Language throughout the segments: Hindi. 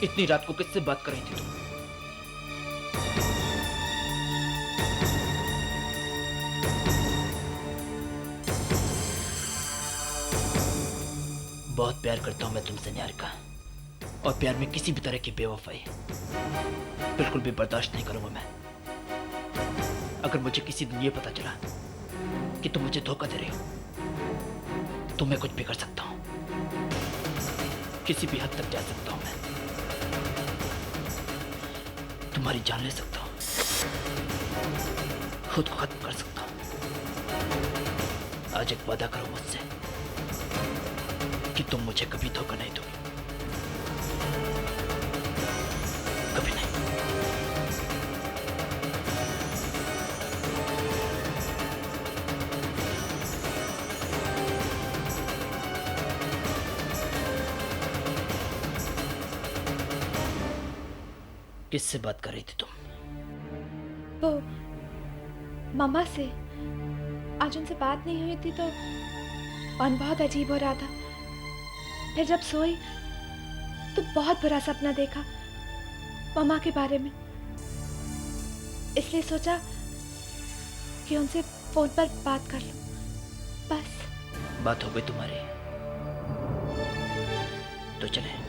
इतनी रात को किससे बात कर रही थी तुम? बहुत प्यार करता हूं मैं तुमसे निहारिका, और प्यार में किसी भी तरह की बेवफाई बिल्कुल भी बर्दाश्त नहीं करूंगा मैं। अगर मुझे किसी दिन ये पता चला कि तुम मुझे धोखा दे रही हो तो मैं कुछ भी कर सकता हूं, किसी भी हद तक जा सकता हूं मैं। तुम्हारी जान ले सकता हूं, खुद को खत्म कर सकता हूं। आज एक वादा करो मुझसे कि तुम मुझे कभी धोखा नहीं दोगी, कभी नहीं। किससे बात कर रही थी तुम? वो मम्मा से। आज उनसे बात नहीं हुई थी तो मन बहुत अजीब हो रहा था। फिर जब सोई तो बहुत बुरा सपना देखा मम्मा के बारे में, इसलिए सोचा कि उनसे फोन पर बात कर लूं। बस। बात हो गई तुम्हारी तो चले।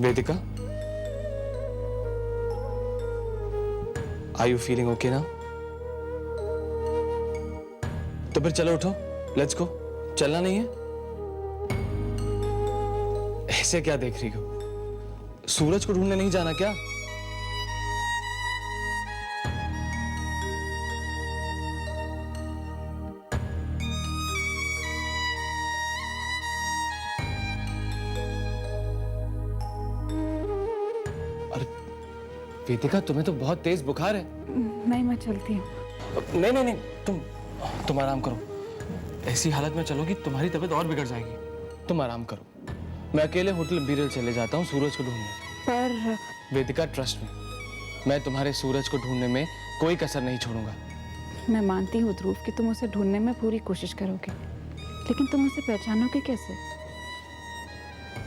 वेदिका, आर यू फीलिंग ओके ना? तो फिर चलो उठो, लेट्स गो। चलना नहीं है? ऐसे क्या देख रही हो? सूरज को ढूंढने नहीं जाना क्या? वेदिका, तुम्हें तो बहुत तेज बुखार है। नहीं, मैं चलती हूँ। नहीं नहीं नहीं, तुम आराम करो। ऐसी हालत में चलोगी तुम्हारी तबीयत और बिगड़ जाएगी। तुम आराम करो, मैं अकेले होटल बीरल चले जाता हूँ सूरज को ढूंढने। पर वेदिका, ट्रस्ट मी, मैं तुम्हारे सूरज को ढूंढने में कोई कसर नहीं छोड़ूंगा। मैं मानती हूँ ध्रुव कि तुम उसे ढूंढने में पूरी कोशिश करोगे, लेकिन तुम उसे पहचानोगे कैसे?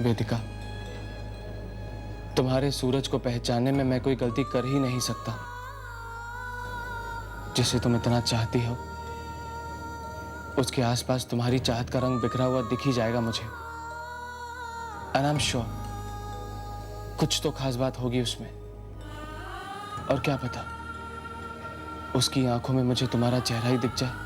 वेदिका, तुम्हारे सूरज को पहचानने में मैं कोई गलती कर ही नहीं सकता। जिसे तुम इतना चाहती हो उसके आसपास तुम्हारी चाहत का रंग बिखरा हुआ दिख ही जाएगा मुझे। एंड आई एम श्योर कुछ तो खास बात होगी उसमें, और क्या पता उसकी आंखों में मुझे तुम्हारा चेहरा ही दिख जाए।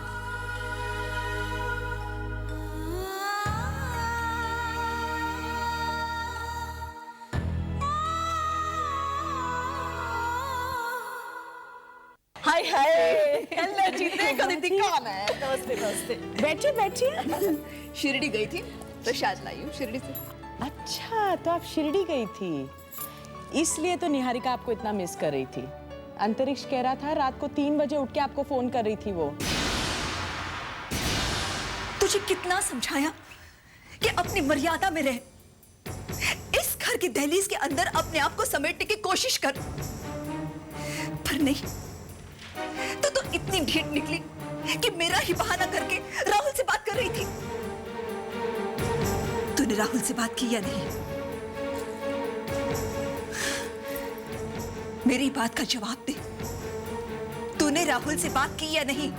हाय हाय, हेलो जी, देखो दीदी कौन है। नमस्ते नमस्ते, बैठिए बैठिए। शिरडी गई थी, प्रसाद लाई हूँ शिरडी से। अच्छा, तो आप शिरडी गई थी, इसलिए तो निहारिका आपको इतना मिस कर रही थी। अंतरिक्ष कह रहा था रात को 3 बजे उठ के आपको फोन कर रही थी वो। तुझे कितना समझाया कि अपनी मर्यादा में रह, इस घर की दहलीज के अंदर अपने आप को समेटने की कोशिश कर, पर नहीं। तो तू इतनी ढीठ निकली कि मेरा ही बहाना करके राहुल से बात कर रही थी। तूने राहुल से बात की या नहीं? मेरी बात का जवाब दे। तूने राहुल से बात की या नहीं?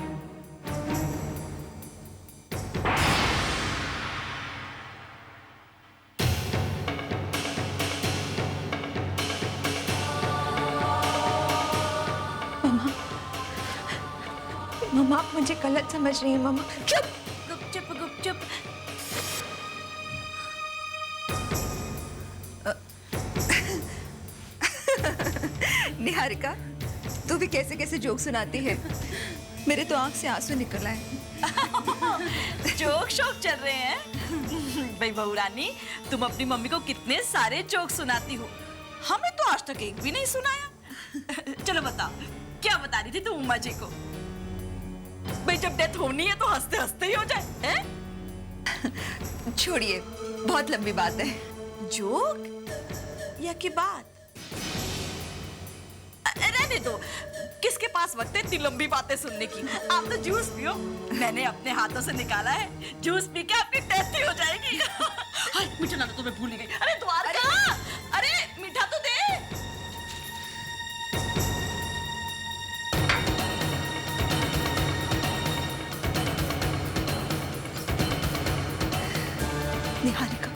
मम्मा, आप मुझे गलत समझ रही हैं। मम्मा चुप, गुपचुप गुपचुप। निहारिका, तू भी कैसे कैसे जोक सुनाती है। मेरे तो आंख से आंसू निकल आए। जोक शौक चल रहे हैं। भाई बहू रानी, तुम अपनी मम्मी को कितने सारे जोक सुनाती हो, हमें तो आज तक एक भी नहीं सुनाया। चलो बताओ, क्या बता रही थी तुम उमा जी को? भाई जब डेथ होनी है तो हंसते हंसते ही हो जाए, हैं? छोड़िए, बहुत लंबी बात है। जोक या की बात? रहने दो, किसके पास वक्त है इतनी लंबी बातें सुनने की? आप तो जूस पियो, मैंने अपने हाथों से निकाला है। जूस पी के आपकी टेस्टी हो जाएगी। हाय, मीठा लाना तो मैं भूल ही गई। अरे द्वारका, अरे मीठा तो दे। निहारिका,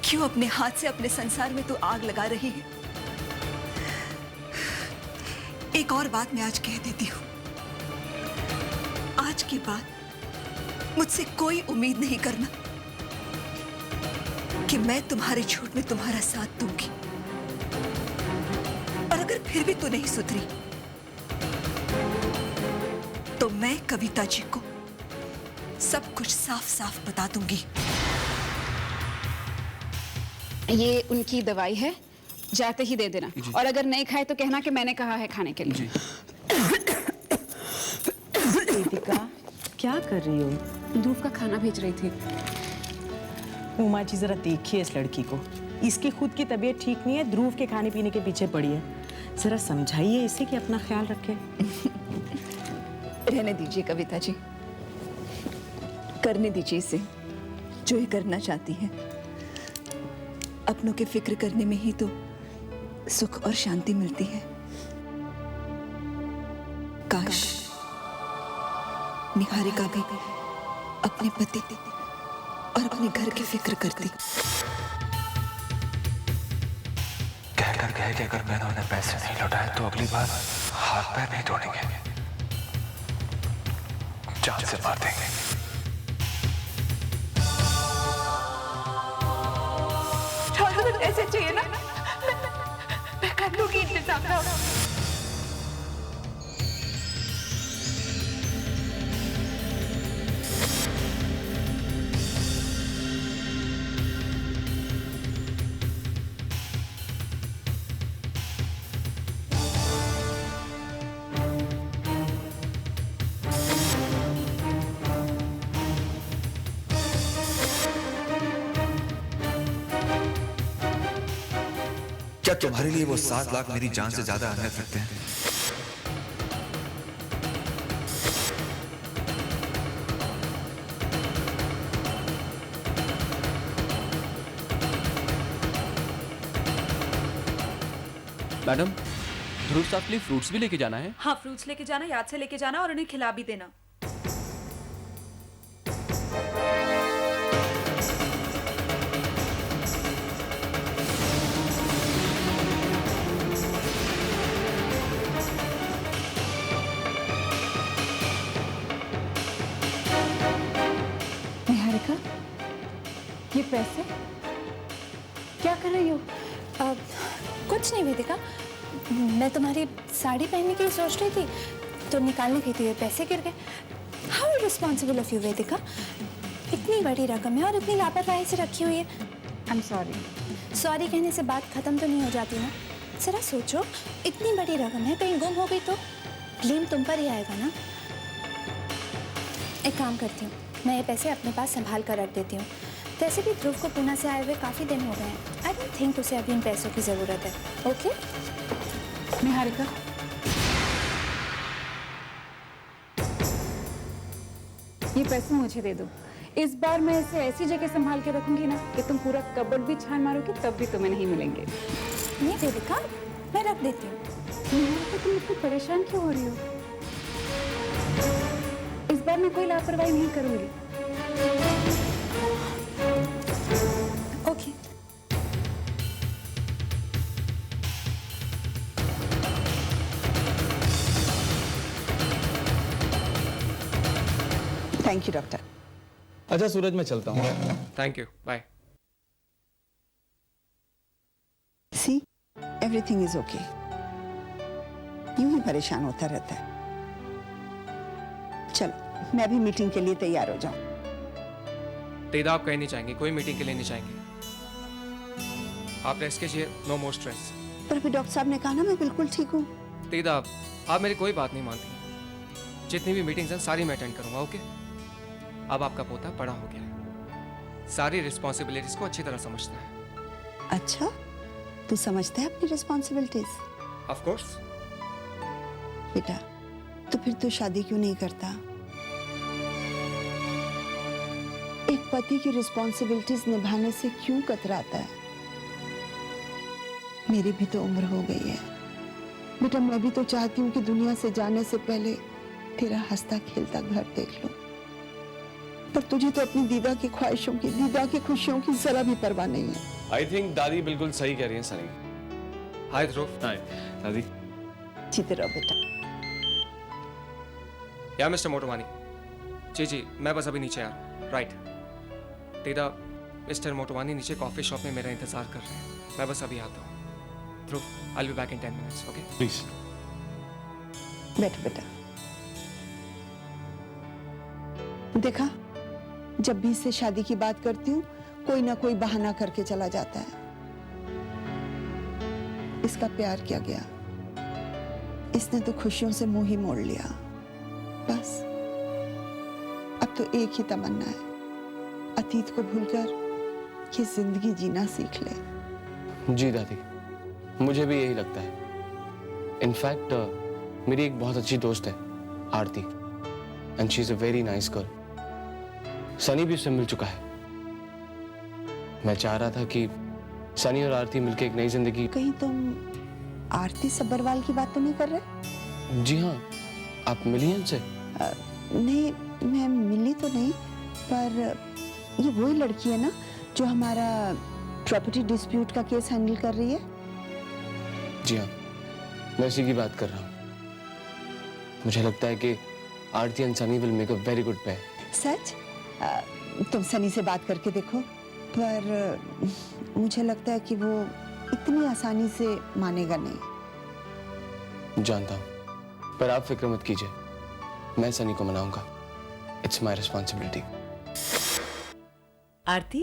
क्यों अपने हाथ से अपने संसार में तू आग लगा रही है? एक और बात मैं आज कह देती हूं, आज के बाद मुझसे कोई उम्मीद नहीं करना कि मैं तुम्हारे झूठ में तुम्हारा साथ दूंगी। और अगर फिर भी तू नहीं सुधरी तो मैं कविता जी को सब कुछ साफ साफ बता दूंगी। ये उनकी दवाई है, जाते ही दे देना। और अगर नहीं खाए तो कहना कि मैंने कहा है खाने के लिए। दीपिका, क्या कर रही हो? ध्रुव का खाना भेज रही थी। उमा जी, जरा देखिए इस लड़की को। इसकी खुद की तबीयत ठीक नहीं है, ध्रुव के खाने पीने के पीछे पड़ी है। जरा समझाइए इसे कि अपना ख्याल रखे। रहने दीजिए कविता जी, करने दीजिए इसे जो ये करना चाहती है। अपनों के फिक्र करने में ही तो सुख और शांति मिलती है। काश निहारिका भी अपने पति और अपने घर की फिक्र करती। कहकर कहे कि अगर मैंने उन्हें पैसे नहीं लौटाए तो अगली बार हाथ पैर नहीं तोड़ेंगे, जान से मार देंगे। ऐसे चाहिए ना, मैं कर लूंगी इंतजाम। क्या तुम्हारे लिए वो 7 लाख मेरी जान से ज्यादा अहमियत रखते हैं? मैडम, ध्रुव साहब के लिए फ्रूट्स भी लेके जाना है? हाँ, फ्रूट्स लेके जाना, याद से लेके जाना और उन्हें खिला भी देना। निहारिका, ये पैसे क्या कर रही हो? कुछ नहीं वेदिका, मैं तुम्हारी साड़ी पहनने की सोच रही थी तो निकालने गई थी, पैसे गिर गए। हाउ इररिस्पॉन्सिबल ऑफ यू वेदिका, इतनी बड़ी रकम है और इतनी लापरवाही से रखी हुई है। I am sorry. सॉरी कहने से बात खत्म तो नहीं हो जाती ना। जरा सोचो, इतनी बड़ी रकम है, कहीं गुम हो गई तो ब्लेम तुम पर ही आएगा ना। एक काम करती हूँ, मैं ये पैसे अपने पास संभाल कर रख देती हूँ। वैसे भी ध्रुव को पुणे से आए हुए काफ़ी दिन हो गए हैं। आई डोंट थिंक उसे अभी इन पैसों की ज़रूरत है। ओके निहारिका, ये पैसे मुझे दे दो। इस बार मैं इसे ऐसी जगह संभाल के रखूंगी ना कि तुम पूरा कबर्ड भी छान मारोगे तब भी तुम्हें नहीं मिलेंगे। नहीं वेदिका, मैं रख देती हूँ। निहारिका, तुम इतनी परेशान क्यों हो रही हो? इस बार मैं कोई लापरवाही नहीं करूंगी। ओके। Thank you doctor. अच्छा सूरज, मैं चलता हूँ। Thank you, bye. See, everything is okay. यूं ही परेशान होता रहता है। चल, मैं भी मीटिंग के लिए तैयार हो जाऊं। तेदा, आप कहीं नहीं जाएंगे, कोई मीटिंग के लिए नहीं जाएंगे। आप रेस्ट कीजिए, नो मोर स्ट्रेस। पर अभी डॉक्टर साहब ने कहा ना मैं बिल्कुल ठीक हूँ। तेदा, आप मेरी कोई बात नहीं मानती। जितनी भी मीटिंग्स हैं सारी मैं अटेंड करूंगा, ओके? अब आपका पोता बड़ा हो गया है, सारी रिस्पॉन्सिबिलिटीज को अच्छी तरह समझता है। अच्छा, तू समझता है अपनी रिस्पॉन्सिबिलिटीज? Of course. बेटा, तो फिर तू शादी क्यों नहीं करता? एक पति की रिस्पॉन्सिबिलिटीज निभाने से क्यों कतराता है? मेरी भी तो उम्र हो गई है बेटा, मैं भी तो चाहती हूँ कि दुनिया से जाने से पहले तेरा हंसता खेलता घर देख लूं। पर तुझे तो अपनी दीदा की ख्वाहिशों की, दीदा की खुशियों की जरा भी परवाह नहीं है। आई थिंक दादी बिल्कुल सही कह रही है सनी। हाय ध्रुव। हाय दादी। जीते रहो बेटा। या मिस्टर मोटवानी। जी मैं बस अभी नीचे आ रहा हूँ। राइट दीदा, मिस्टर मोटवानी नीचे कॉफी शॉप में मेरा इंतजार कर रहे हैं। मैं बस अभी आता हूँ। Dhruv, I will be back in 10 minutes, okay? Please बैठ बेटा। देखा, जब भी इससे शादी की बात करती हूँ कोई ना कोई बहाना करके चला जाता है। इसका प्यार क्या गया, इसने तो खुशियों से मुंह ही मोड़ लिया। बस अब तो एक ही तमन्ना है, अतीत को भूलकर ये जिंदगी जीना सीख ले। जी दादी, मुझे भी यही लगता है। इनफैक्ट मेरी एक बहुत अच्छी दोस्त है Aarti, and she is a very nice girl. Sunny भी उससे मिल चुका है। मैं चाह रहा था कि सनी और आरती मिलकर एक नई जिंदगी। कहीं तुम आरती सब्बरवाल की बात तो नहीं कर रहे? जी हाँ, आप मिली हैं उनसे? नहीं, मैं मिली तो नहीं, पर ये वही लड़की है ना जो हमारा प्रॉपर्टी डिस्प्यूट का केस हैंडल कर रही है? जी हाँ, मैं उसी की बात कर रहा हूँ। मुझे लगता है कि Aarti and Sunny will make a very good pair. सच? तुम सनी से बात करके देखो, पर मुझे लगता है कि वो इतनी आसानी से मानेगा नहीं। जानता हूँ, पर आप फिक्र मत कीजिए, मैं सनी को मनाऊंगा। It's my responsibility. आरती,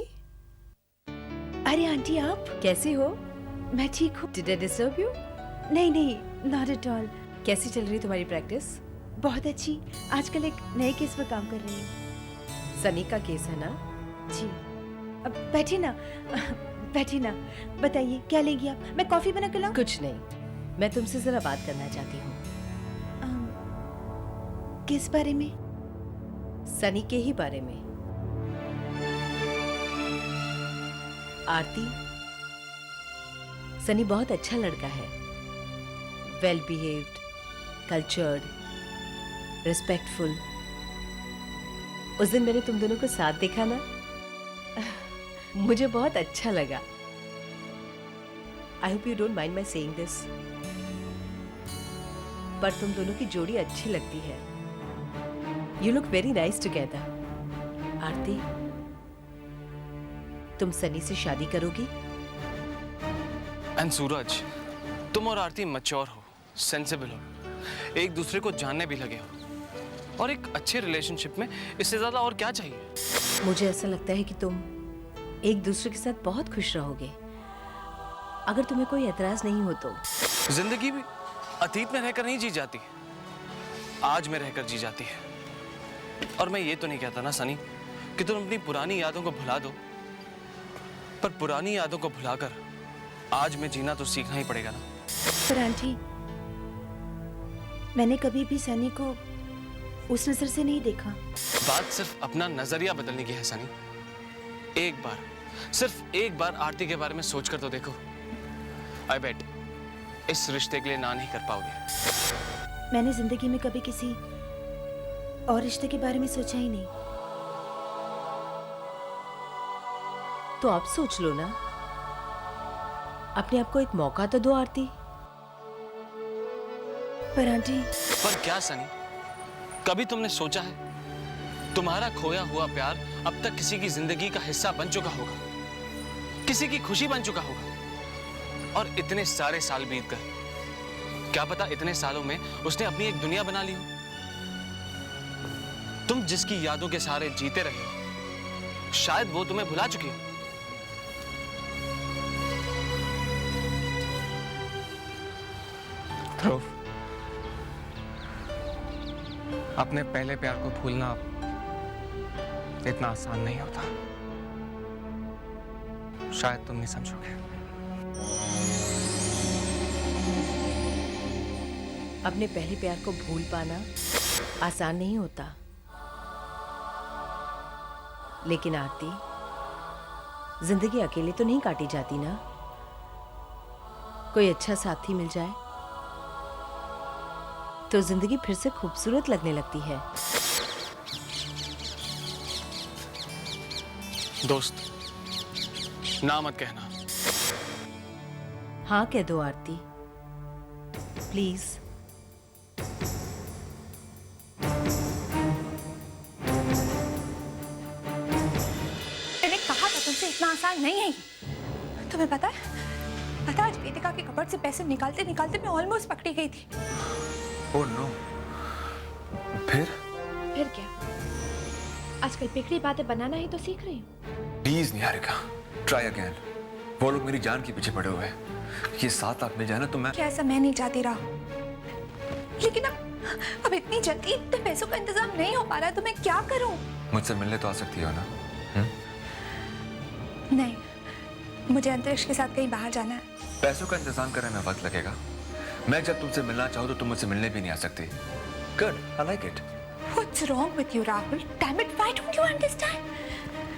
अरे आंटी, आप कैसी हो? मैं ठीक हूँ। Did I disturb you? नहीं नहीं, नॉट एट ऑल। कैसी चल रही तुम्हारी प्रैक्टिस? बहुत अच्छी। आजकल एक नए केस पर काम कर रही हूँ। सनी का केस है ना? जी। अब बैठिए ना, बैठिए ना। बताइए क्या लेंगी आप? मैं कॉफी बना के लाऊं? कुछ नहीं, मैं तुमसे जरा बात करना चाहती हूँ। किस बारे में? सनी के ही बारे में। आरती, सनी बहुत अच्छा लड़का है, वेल बिहेव्ड, कल्चर्ड, रिस्पेक्टफुल। उस दिन मैंने तुम दोनों को साथ देखा ना, मुझे बहुत अच्छा लगा। I hope you don't mind my saying this, पर तुम दोनों की जोड़ी अच्छी लगती है। You look very nice together. Aarti, तुम सनी से शादी करोगी? एंड सूरज, तुम और आरती मैच्योर हो, सेंसिबल हो, एक दूसरे को जानने भी लगे हो, और एक अच्छे रिलेशनशिप में इससे ज्यादा और क्या चाहिए? मुझे ऐसा लगता है कि तुम एक दूसरे के साथ बहुत खुश रहोगे, अगर तुम्हें कोई एतराज नहीं हो तो। जिंदगी भी अतीत में रहकर नहीं जी जाती, आज में रहकर जी जाती है। और मैं ये तो नहीं कहता ना सनी कि तुम अपनी पुरानी यादों को भुला दो, पर पुरानी यादों को भुलाकर आज में जीना तो सीखना ही पड़ेगा ना। पर आंटी, मैंने कभी भी सनी को उस नजर से नहीं देखा। बात सिर्फ अपना नजरिया बदलने की है सनी। एक बार, सिर्फ एक बार आरती के बारे में सोचकर तो देखो। आई बेट इस रिश्ते के लिए ना नहीं कर पाओगे। मैंने जिंदगी में कभी किसी और रिश्ते के बारे में सोचा ही नहीं। तो आप सोच लो ना, अपने आप को एक मौका तो दो आरती। पर आंटी। पर क्या सनी, कभी तुमने सोचा है तुम्हारा खोया हुआ प्यार अब तक किसी की जिंदगी का हिस्सा बन चुका होगा, किसी की खुशी बन चुका होगा, और इतने सारे साल बीत गए, क्या पता इतने सालों में उसने अपनी एक दुनिया बना ली हो। तुम जिसकी यादों के सहारे जीते रहे हो, शायद वो तुम्हें भुला चुकी हो। ध्रुव, अपने पहले प्यार को भूलना इतना आसान नहीं होता। शायद तुम नहीं समझोगे। अपने पहले प्यार को भूल पाना आसान नहीं होता, लेकिन आरती, जिंदगी अकेले तो नहीं काटी जाती ना। कोई अच्छा साथी मिल जाए तो जिंदगी फिर से खूबसूरत लगने लगती है। दोस्त, ना मत कहना। हाँ कह दो आरती, प्लीज। मैंने कहा था तुमसे इतना आसान नहीं है ये। तुम्हें पता है आज वेदिका के कपड़ से पैसे निकालते निकालते मैं ऑलमोस्ट पकड़ी गई थी। Oh no. फिर क्या? आजकल बिगड़ी बातें बनाना ही तो सीख रही हूँ। Please Niharika, try again. वो लोग मेरी जान के पीछे पड़े हुए हैं। ये 7 लाख मिल जाए ना तो मैं। क्या ऐसा मैं नहीं चाहती राहुल, लेकिन अब इतनी जल्दी इतने पैसों का इंतजाम नहीं हो पा रहा है, तो मैं क्या करूं? मुझसे मिलने तो आ सकती हो ना? नहीं, मुझे अंतरिक्ष के साथ कहीं बाहर जाना है। पैसों का इंतजाम करने में वक्त लगेगा। मैं जब तुमसे मिलना चाहूँ तो तुम मुझसे मिलने भी नहीं आ सकती। Good, I like it. What's wrong with you, Rahul? Damn it, why don't you understand?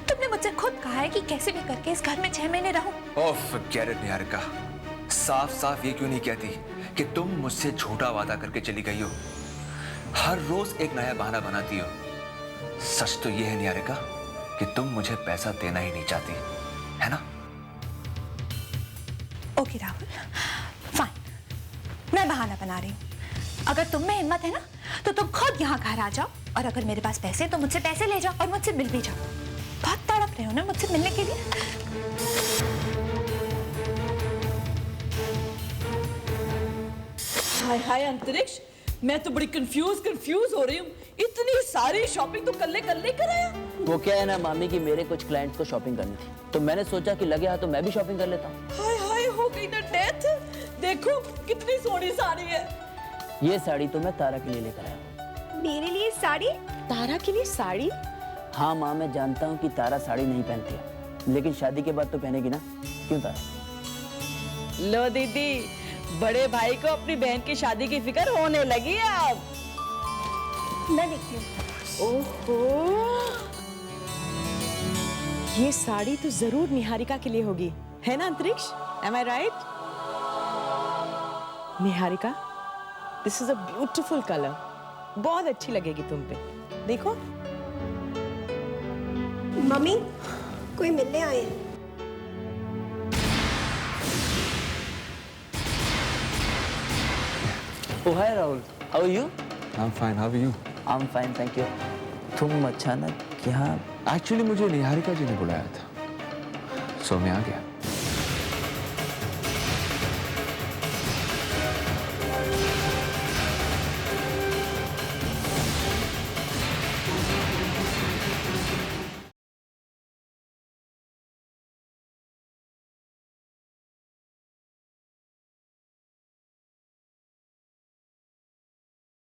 तुमने मुझसे खुद कहा है कि कैसे भी करके इस घर में 6 महीने रहूं। ओह, forget it, निहारिका। साफ साफ ये क्यों नहीं कहती कि तुम मुझसे झूठा वादा करके चली गई हो? हर रोज एक नया बहाना बनाती हो। सच तो ये है निहारिका कि तुम मुझे पैसा देना ही नहीं चाहती, है ना? ओके राहुल, फाइन, मैं बहाना बना रही हूँ। अगर तुम में हिम्मत है ना तो तुम खुद यहाँ घर आ जाओ, और अगर मेरे पास पैसे तो मुझसे पैसे ले जाओ और मुझसे मिल भी जाओ। बहुत तड़प रहे हो ना मुझसे मिलने के लिए। हाय हाय अंतरिक्ष, मैं तो बड़ी कंफ्यूज हो रही हूँ। इतनी सारी शॉपिंग तो कल्ले कराया। वो क्या है ना मामी की मेरे कुछ क्लाइंट्स को शॉपिंग करनी थी, तो मैंने सोचा कि लगे हाथ तो मैं भी शॉपिंग कर लेता हूँ। हाय हाय, हो गई ना डेथ। देखो कितनी सोहनी साड़ी है। ये साड़ी तो मैं तारा के लिए लेकर आया। मेरे लिए साड़ी? तारा के लिए साड़ी? हाँ माँ, मैं जानता हूँ कि तारा साड़ी नहीं पहनती है, लेकिन शादी के बाद तो पहनेगी ना, क्यों तारा? लो दीदी, बड़े भाई को अपनी बहन की शादी की फिक्र होने लगी है अब। मैं देखती हूँ। ओहो, ये साड़ी तो जरूर निहारिका के लिए होगी, है ना अंतरिक्ष? Am I right? Niharika, this is a beautiful colour, बहुत अच्छी लगेगी तुम पे। देखो। मम्मी, कोई मिलने आए हैं। Oh hi Rahul, how are you? I'm fine, how are you? I'm fine, thank you. तुम अचानक यहाँ? Actually मुझे निहारिका जी ने बुलाया था, सो मैं आ गया।